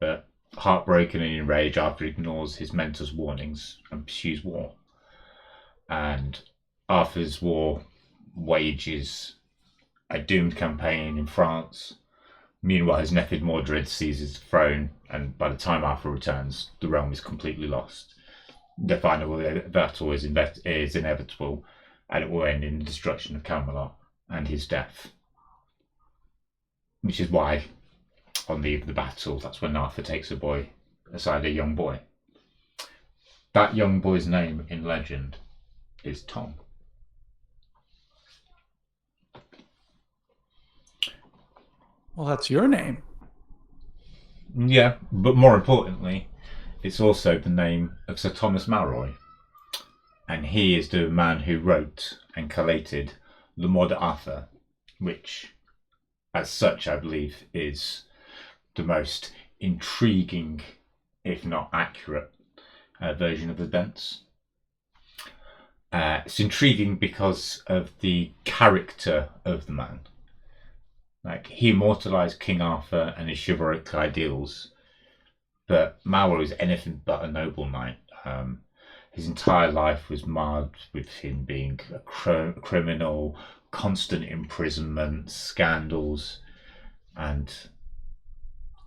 but heartbroken and enraged, Arthur ignores his mentor's warnings and pursues war. And Arthur's war wages a doomed campaign in France. Meanwhile, his nephew Mordred seizes the throne, and by the time Arthur returns, the realm is completely lost. The final battle is inevitable, and it will end in the destruction of Camelot and his death. Which is why, on the eve of the battle, that's when Arthur takes aside a young boy. That young boy's name in legend is Tom. Well, that's your name. Yeah, but more importantly, it's also the name of Sir Thomas Malory. And he is the man who wrote and collated Le Morte d'Arthur, which, as such, I believe, is the most intriguing, if not accurate, version of events. It's intriguing because of the character of the man. Like, he immortalised King Arthur and his chivalric ideals, but Malory is anything but a noble knight. His entire life was marred with him being a criminal, constant imprisonment, scandals, and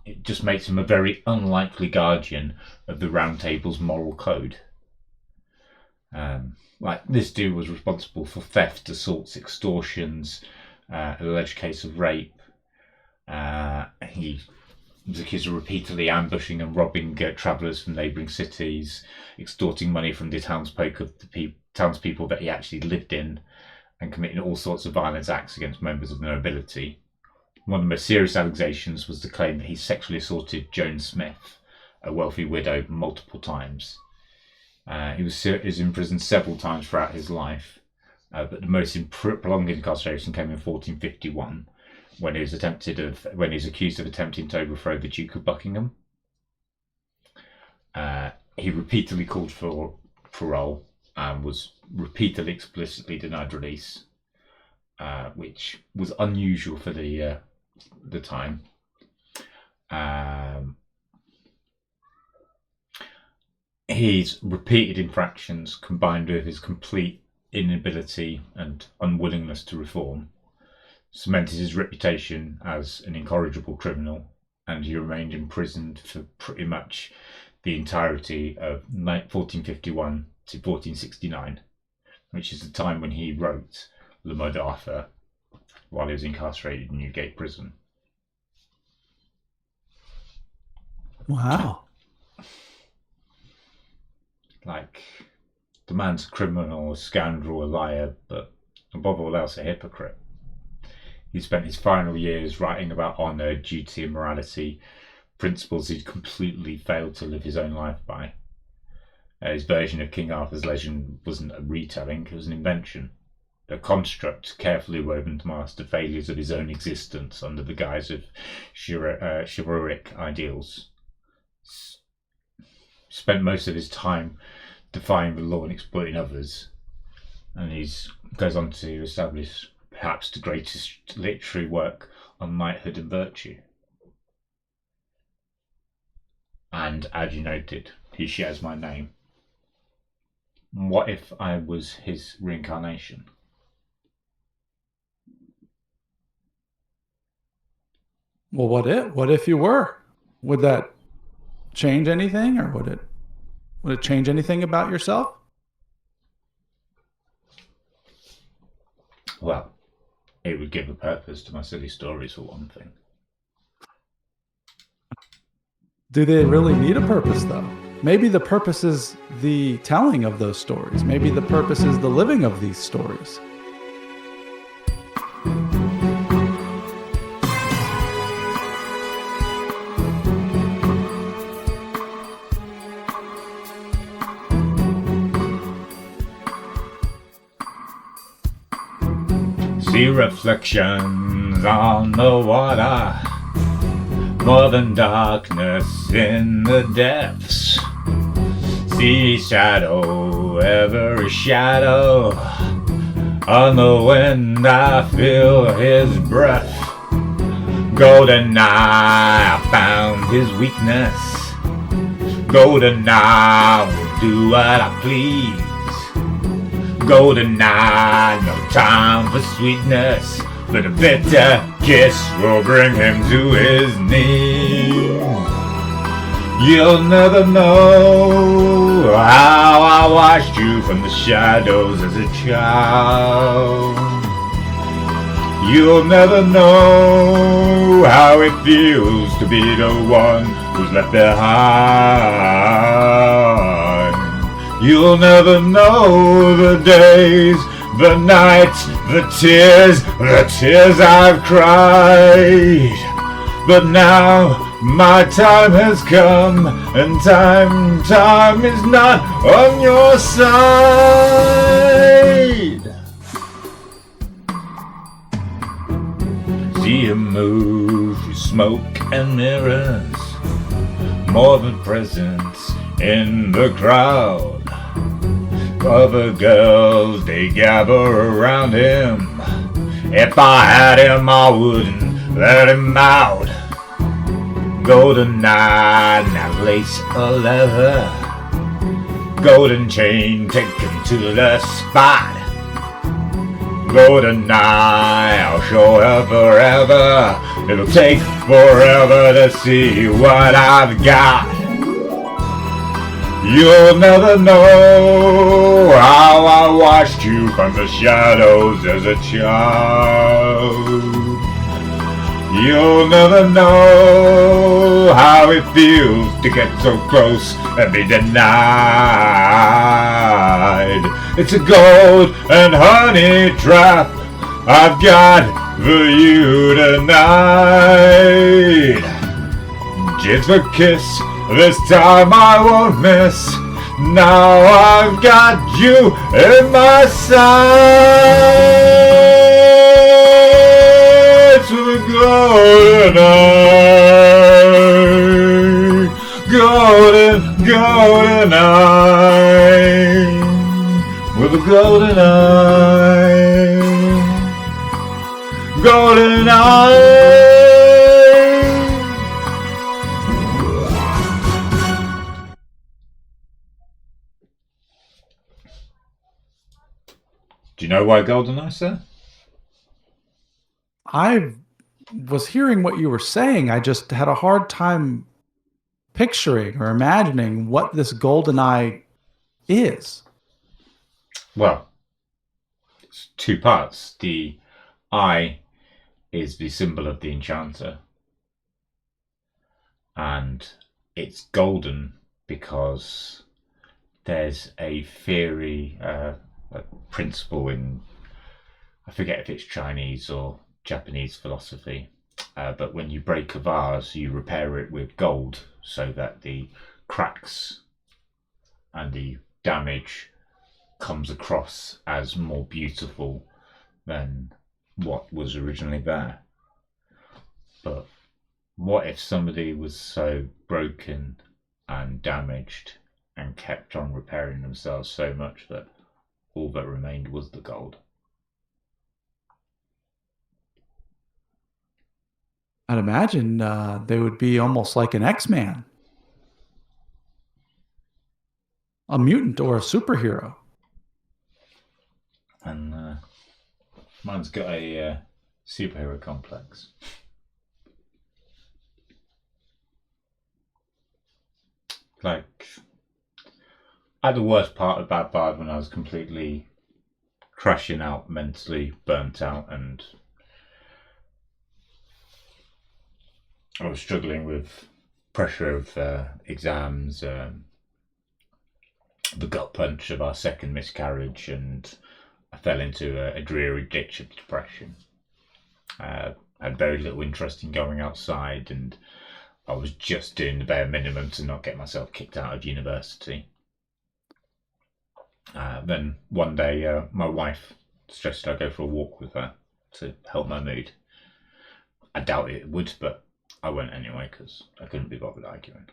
it just makes him a very unlikely guardian of the Round Table's moral code. Like, this dude was responsible for theft, assaults, extortions, an alleged case of rape. He was accused of repeatedly ambushing and robbing travellers from neighbouring cities, extorting money from the townspeople that he actually lived in, and committing all sorts of violent acts against members of the nobility. One of the most serious allegations was the claim that he sexually assaulted Joan Smith, a wealthy widow, multiple times. He was imprisoned several times throughout his life. But the most prolonged incarceration came in 1451, when he was accused of attempting to overthrow the Duke of Buckingham. He repeatedly called for parole and was repeatedly explicitly denied release, which was unusual for the time. his repeated infractions combined with his complete inability and unwillingness to reform cemented his reputation as an incorrigible criminal, and he remained imprisoned for pretty much the entirety of 1451 to 1469, which is the time when he wrote Le Mot d'Arthur while he was incarcerated in Newgate Prison. Wow. Like, the man's a criminal, a scoundrel, a liar, but above all else, a hypocrite. He spent his final years writing about honour, duty and morality, principles he'd completely failed to live his own life by. His version of King Arthur's legend wasn't a retelling, it was an invention, a construct carefully woven to mask the failures of his own existence under the guise of chivalric ideals. Spent most of his time defying the law and exploiting others, and he goes on to establish perhaps the greatest literary work on knighthood and virtue. And as you noted, he shares my name. What if I was his reincarnation? Well, what if you were? Would that change anything, or would it change anything about yourself? Well, it would give a purpose to my silly stories, for one thing. Do they really need a purpose, though? Maybe the purpose is the telling of those stories. Maybe the purpose is the living of these stories. See reflections on the water, more than darkness in the depths. See shadow, every shadow. On the wind I feel his breath. Golden eye, I found his weakness. Golden eye, will do what I please. Golden eye, no time for sweetness, but a bitter kiss will bring him to his knees. You'll never know how I watched you from the shadows as a child. You'll never know how it feels to be the one who's left behind. You'll never know the days, the nights, the tears I've cried. But now my time has come, and time is not on your side. See him move through smoke and mirrors, more than presence in the crowd. Other girls, they gather around him. If I had him, I wouldn't let him out. Golden eye, now lace a leather. Golden chain, take him to the spot. Golden eye, I'll show her forever. It'll take forever to see what I've got. You'll never know how I watched you from the shadows as a child. You'll never know how it feels to get so close and be denied. It's a gold and honey trap I've got for you tonight. Just a kiss, this time I won't miss. Now I've got you in my sights with a golden eye, golden eye, with a golden eye, golden eye. Do you know why GoldenEye, sir? I was hearing what you were saying. I just had a hard time picturing or imagining what this GoldenEye is. Well, it's two parts. The eye is the symbol of the enchanter, and it's golden because there's a theory, a principle in, I forget if it's Chinese or Japanese philosophy, but when you break a vase, you repair it with gold so that the cracks and the damage comes across as more beautiful than what was originally there. But what if somebody was so broken and damaged and kept on repairing themselves so much that all that remained was the gold? I'd imagine they would be almost like an X-Man, a mutant or a superhero. And mine's got a superhero complex. Like, at the worst part of Bad Bard, when I was completely crashing out, mentally burnt out, and I was struggling with pressure of exams, the gut punch of our second miscarriage, and I fell into a dreary ditch of depression. I had very little interest in going outside, and I was just doing the bare minimum to not get myself kicked out of university. Then one day, my wife suggested I go for a walk with her to help my mood. I doubt it would, but I went anyway because I couldn't be bothered arguing.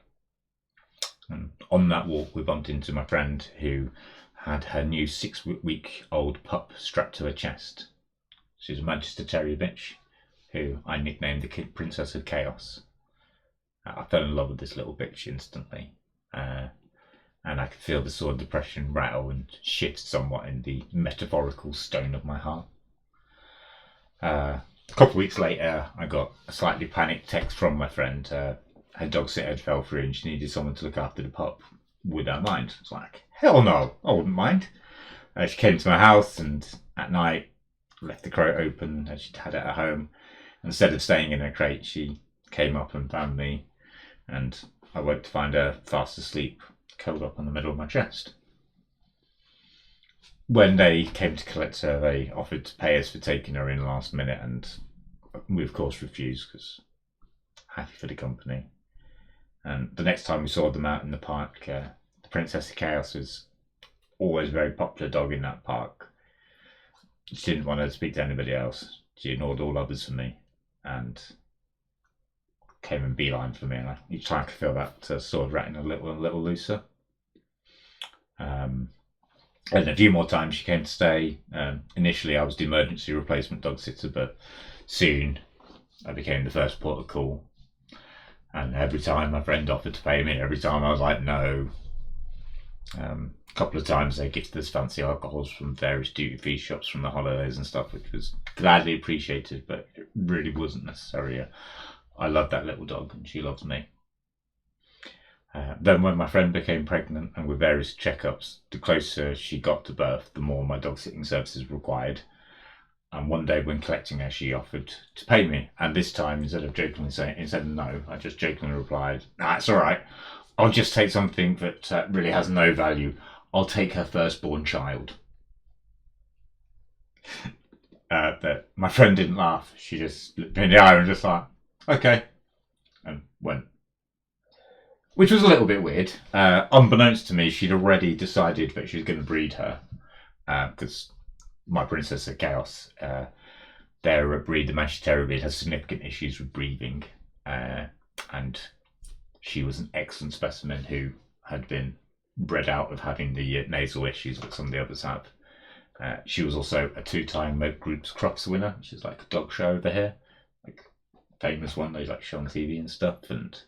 And on that walk, we bumped into my friend who had her new 6-week-old pup strapped to her chest. She's a Manchester Terrier bitch who I nicknamed the Princess of Chaos. I fell in love with this little bitch instantly, and I could feel the sort of depression rattle and shift somewhat in the metaphorical stone of my heart. A couple of weeks later, I got a slightly panicked text from my friend. Her dog sitter had fell through and she needed someone to look after the pup. Would I mind? I was like, hell no, I wouldn't mind. She came to my house, and at night left the crate open as she'd had it at home. Instead of staying in her crate, she came up and found me, and I woke to find her fast asleep, curled up on the middle of my chest. When they came to collect her, they offered to pay us for taking her in last minute, and we of course refused because happy for the company. And the next time we saw them out in the park, the Princess of Chaos was always a very popular dog in that park. She didn't want to speak to anybody else. She ignored all others for me and came in beeline for me. And each time I could feel that sword ratting a little looser. And a few more times she came to stay. Initially, I was the emergency replacement dog sitter, but soon I became the first port of call. And every time my friend offered to pay me, every time I was like, no. A couple of times they gifted us fancy alcohols from various duty-free shops from the holidays and stuff, which was gladly appreciated, but it really wasn't necessary. I love that little dog and she loves me. Then when my friend became pregnant, and with various checkups, the closer she got to birth, the more my dog sitting services required. And one day when collecting her, she offered to pay me. And this time, instead of no, I just jokingly replied, nah, it's all right. I'll just take something that really has no value. I'll take her firstborn child. But my friend didn't laugh. She just looked me in the eye and just like, okay, and went. Which was a little bit weird. Unbeknownst to me, she'd already decided that she was going to breed her. Because my Princess of Chaos, their breed, the Manchester Terrier breed, has significant issues with breathing. And she was an excellent specimen who had been bred out of having the nasal issues that some of the others have. She was also a 2-time Moat Group's Crux winner, which is like a dog show over here. Like famous one they like show on TV and stuff. And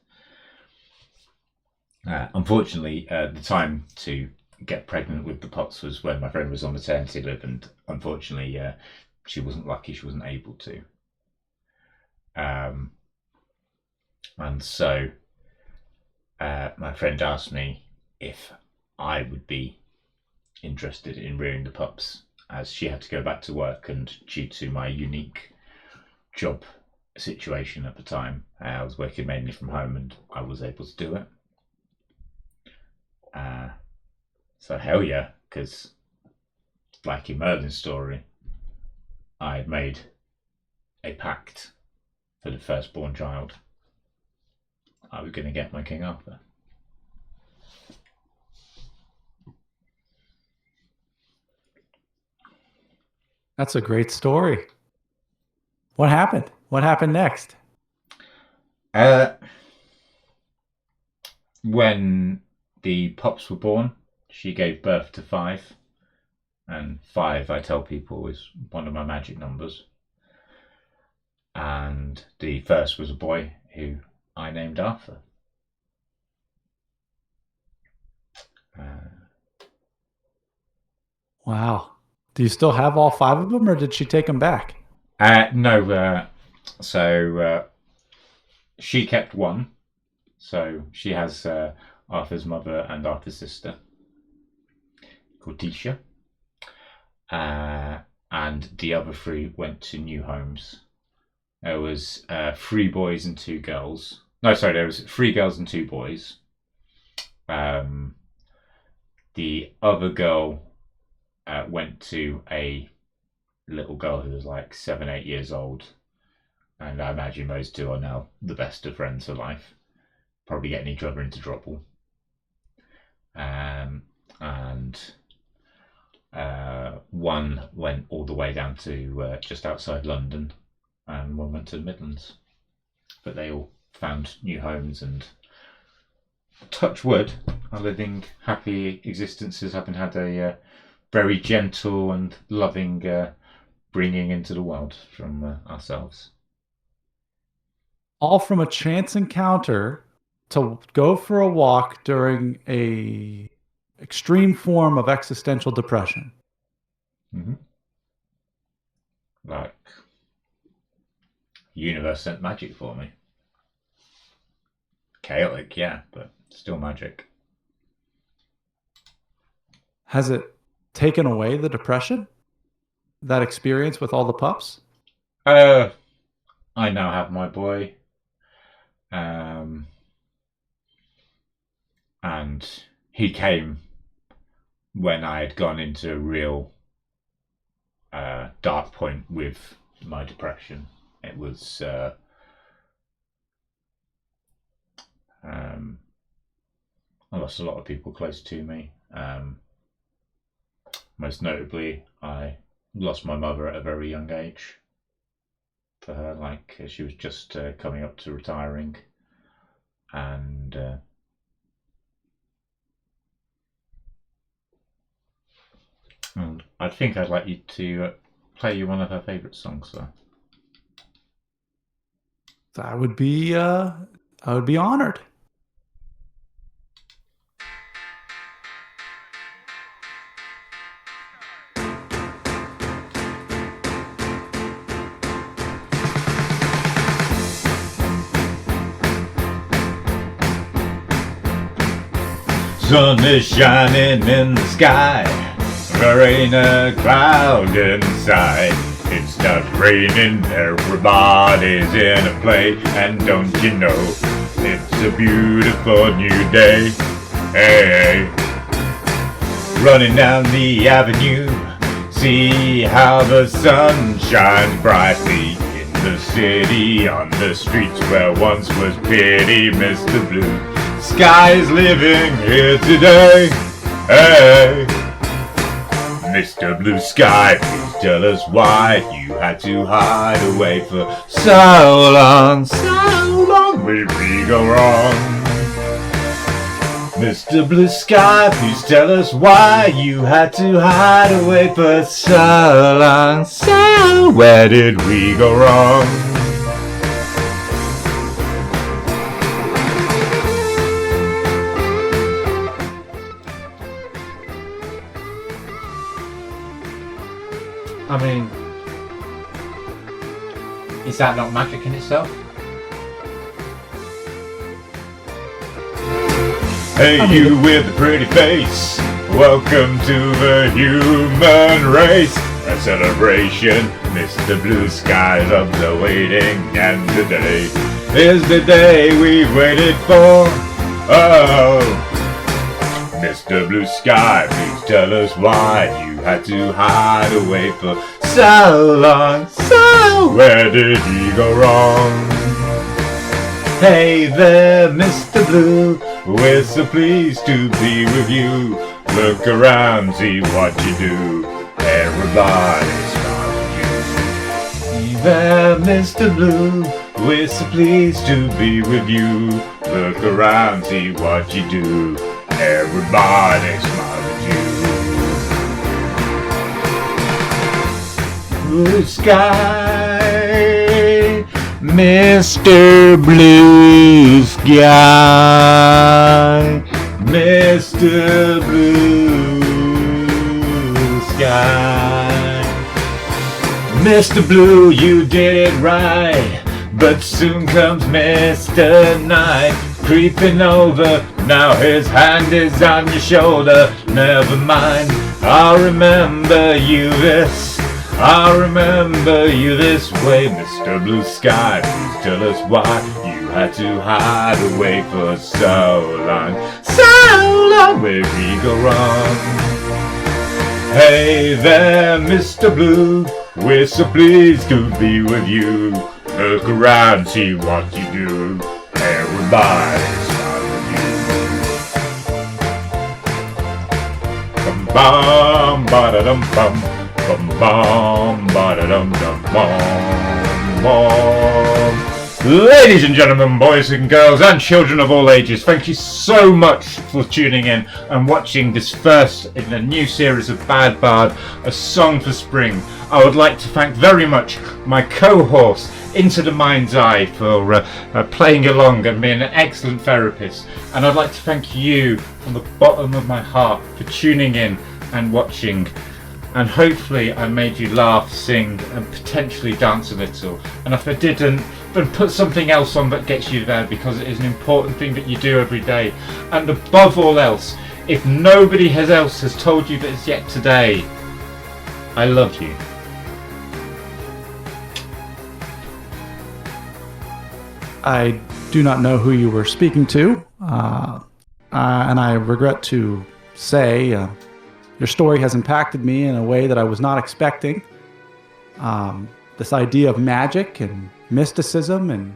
unfortunately, the time to get pregnant with the pups was when my friend was on maternity leave, and unfortunately, she wasn't lucky; she wasn't able to. And so my friend asked me if I would be interested in rearing the pups, as she had to go back to work, and due to my unique job situation at the time, I was working mainly from home and I was able to do it. So hell yeah, because like in Merlin's story, I had made a pact for the firstborn child. I was going to get my King Arthur. That's a great story. What happened? What happened next? When the pups were born, she gave birth to 5. And 5, I tell people, is one of my magic numbers. And the first was a boy who I named Arthur. Wow. Do you still have all 5 of them, or did she take them back? No. So she kept 1. So she has Arthur's mother and Arthur's sister called Tisha. And the other 3 went to new homes. There was 3 boys and 2 girls. No, sorry, there was 3 girls and 2 boys. The other girl went to a little girl who was like 7, 8 years old. And I imagine those 2 are now the best of friends for life. Probably getting each other into trouble. And one went all the way down to just outside London, and one went to the Midlands. But they all found new homes and, touch wood, are living happy existences, having had a very gentle and loving bringing into the world from ourselves. All from a chance encounter to go for a walk during a extreme form of existential depression. Mm-hmm. Like, universe sent magic for me. Chaotic, yeah, but still magic. Has it taken away the depression? That experience with all the pups? I now have my boy. And he came when I had gone into a real dark point with my depression. It was I lost a lot of people close to me. Most notably, I lost my mother at a very young age. For her, like, she was just coming up to retiring, and I think I'd like you to play you one of her favourite songs, though. I would be honored. Sun is shining in the sky, there ain't a cloud in sight. It's not raining, everybody's in a play, and don't you know, it's a beautiful new day. Hey, running down the avenue, see how the sun shines brightly in the city, on the streets where once was pity. Mr. Blue Sky is living here today. Hey, Mr. Blue Sky, please tell us why you had to hide away for so long. So long, where did we go wrong? Mr. Blue Sky, please tell us why you had to hide away for so long. So where did we go wrong? I mean, is that not magic in itself? Hey, you with the pretty face, welcome to the human race. A celebration, Mr. Blue Skies of the waiting, and today is the day we've waited for. Oh, Mr. Blue Sky, please tell us why you had to hide away for so long. So where did he go wrong? Hey there, Mr. Blue, we're so pleased to be with you. Look around, see what you do. Everybody's smiling at you. Hey there, Mr. Blue, we're so pleased to be with you. Look around, see what you do. Everybody's smiling at you. Blue sky, Mr. Blue Sky, Mr. Blue Sky. Mr. Blue, you did it right, but soon comes Mr. Night, creeping over. Now his hand is on your shoulder. Never mind, I'll remember you this. I'll remember you this way, Mr. Blue Sky. Please tell us why you had to hide away for so long. So long, where did we go wrong? Hey there, Mr. Blue, we're so pleased to be with you. Look around, see what you do. Everybody's smiling at you. Bum bum ba da dum bum. Bum bum ba da dum dum bum bum. Ladies and gentlemen, boys and girls, and children of all ages, thank you so much for tuning in and watching this first in a new series of Bad Bard, A Song for Spring. I would like to thank very much my co-host, Into the Mind's Eye, for playing along and being an excellent therapist. And I'd like to thank you from the bottom of my heart for tuning in and watching. And hopefully I made you laugh, sing, and potentially dance a little. And if I didn't, then put something else on that gets you there, because it is an important thing that you do every day. And above all else, if nobody else has told you this yet today, I love you. I do not know who you were speaking to, and I regret to say your story has impacted me in a way that I was not expecting. This idea of magic and mysticism, and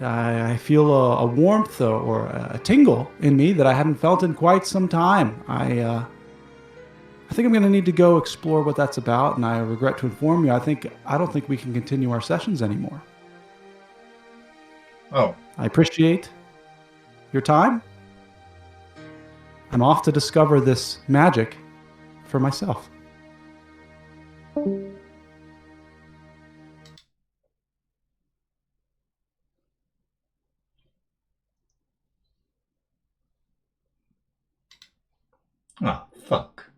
I feel a warmth or a tingle in me that I hadn't felt in quite some time. I think I'm going to need to go explore what that's about, and I regret to inform you, I don't think we can continue our sessions anymore. Oh. I appreciate your time. I'm off to discover this magic for myself. Oh, fuck.